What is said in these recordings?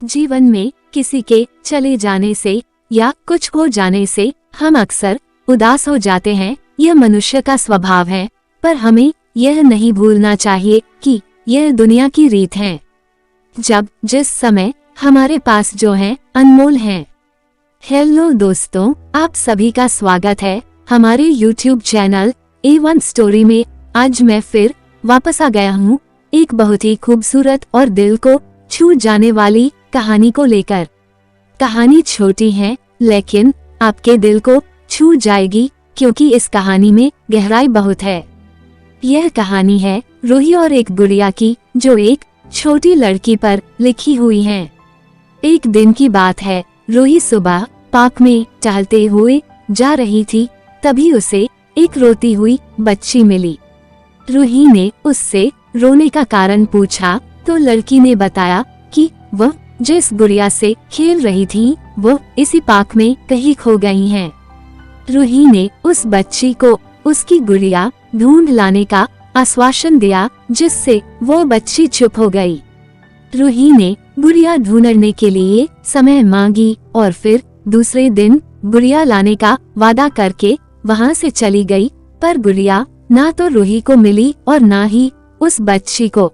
जीवन में किसी के चले जाने से या कुछ हो जाने से हम अक्सर उदास हो जाते हैं। यह मनुष्य का स्वभाव है, पर हमें यह नहीं भूलना चाहिए कि यह दुनिया की रीत है। जब जिस समय हमारे पास जो है अनमोल है। हेलो दोस्तों, आप सभी का स्वागत है हमारे YouTube चैनल A1 स्टोरी में। आज मैं फिर वापस आ गया हूँ एक बहुत ही खूबसूरत और दिल को छू जाने वाली कहानी को लेकर। कहानी छोटी है लेकिन आपके दिल को छू जाएगी, क्योंकि इस कहानी में गहराई बहुत है। यह कहानी है रूही और एक गुड़िया की, जो एक छोटी लड़की पर लिखी हुई है। एक दिन की बात है, रूही सुबह पार्क में टहलते हुए जा रही थी, तभी उसे एक रोती हुई बच्ची मिली। रूही ने उससे रोने का कारण पूछा तो लड़की ने बताया कि वह जिस गुड़िया से खेल रही थी वो इसी पार्क में कहीं खो गई हैं। रूही ने उस बच्ची को उसकी गुड़िया ढूंढ लाने का आश्वासन दिया, जिससे वो बच्ची चुप हो गई। रूही ने गुड़िया ढूंढने के लिए समय मांगी और फिर दूसरे दिन गुड़िया लाने का वादा करके वहां से चली गई, पर गुड़िया ना तो रूही को मिली और ना ही उस बच्ची को।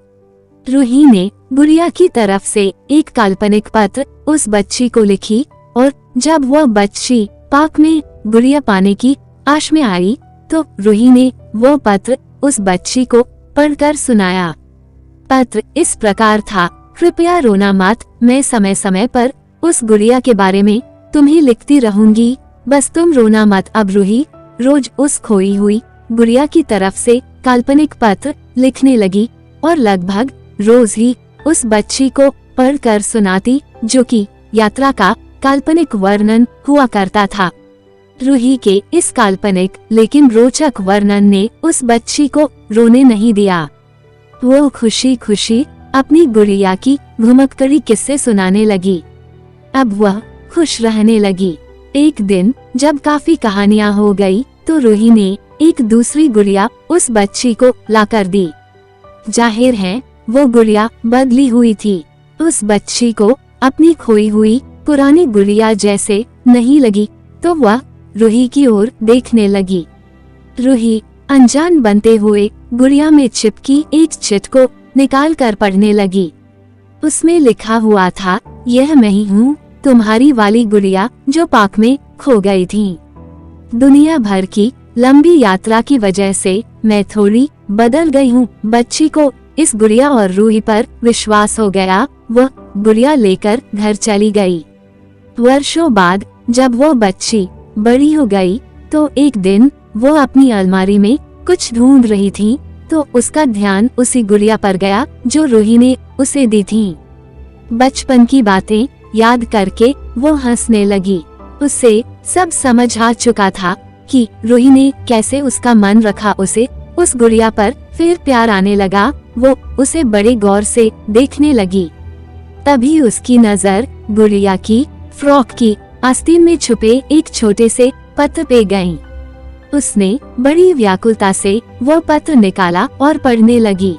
रूही ने गुड़िया की तरफ से एक काल्पनिक पत्र उस बच्ची को लिखी, और जब वह बच्ची पार्क में गुड़िया पाने की आश में आई तो रूही ने वो पत्र उस बच्ची को पढ़कर सुनाया। पत्र इस प्रकार था, कृपया रोना मत, मैं समय समय पर उस गुड़िया के बारे में तुम्हें लिखती रहूंगी, बस तुम रोना मत। अब रूही रोज उस खोई हुई गुड़िया की तरफ से काल्पनिक पत्र लिखने लगी और लगभग रोज ही उस बच्ची को पढ़कर सुनाती, जो कि यात्रा का काल्पनिक वर्णन हुआ करता था। रूही के इस काल्पनिक लेकिन रोचक वर्णन ने उस बच्ची को रोने नहीं दिया। वो खुशी खुशी अपनी गुड़िया की घुमक्कड़ी किस्से सुनाने लगी। अब वह खुश रहने लगी। एक दिन जब काफी कहानियां हो गई तो रूही ने एक दूसरी गुड़िया उस बच्ची को लाकर दी। जाहिर है वो गुड़िया बदली हुई थी। उस बच्ची को अपनी खोई हुई पुरानी गुड़िया जैसे नहीं लगी, तो वह रूही की ओर देखने लगी। रूही अनजान बनते हुए गुड़िया में चिपकी एक चिट को निकाल कर पढ़ने लगी। उसमें लिखा हुआ था, यह मैं ही हूँ, तुम्हारी वाली गुड़िया जो पार्क में खो गई थी। दुनिया भर की लंबी यात्रा की वजह से मैं थोड़ी बदल गई हूँ। बच्ची को इस गुड़िया और रूही पर विश्वास हो गया। वह गुड़िया लेकर घर चली गई। वर्षों बाद जब वो बच्ची बड़ी हो गई तो एक दिन वो अपनी अलमारी में कुछ ढूंढ रही थी, तो उसका ध्यान उसी गुड़िया पर गया जो रूही ने उसे दी थी। बचपन की बातें याद करके वो हंसने लगी। उसे सब समझ आ चुका था कि रूही ने कैसे उसका मन रखा। उसे उस गुड़िया पर फिर प्यार आने लगा। वो उसे बड़े गौर से देखने लगी। तभी उसकी नजर गुड़िया की फ्रॉक की आस्तीन में छुपे एक छोटे से पत्र पे गई। उसने बड़ी व्याकुलता से वो पत्र निकाला और पढ़ने लगी।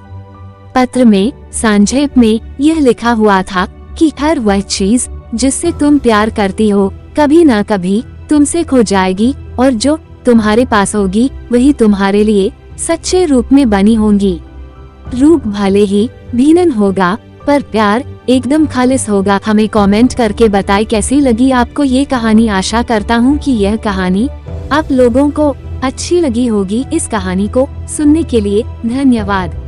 पत्र में संक्षेप में यह लिखा हुआ था कि हर वह चीज जिससे तुम प्यार करती हो कभी न कभी तुमसे खो जाएगी, और जो तुम्हारे पास होगी वही तुम्हारे लिए सच्चे रूप में बनी होंगी। रूप भले ही भिन्न होगा पर प्यार एकदम खालिस होगा। हमें कमेंट करके बताएं कैसी लगी आपको ये कहानी। आशा करता हूँ कि यह कहानी आप लोगों को अच्छी लगी होगी। इस कहानी को सुनने के लिए धन्यवाद।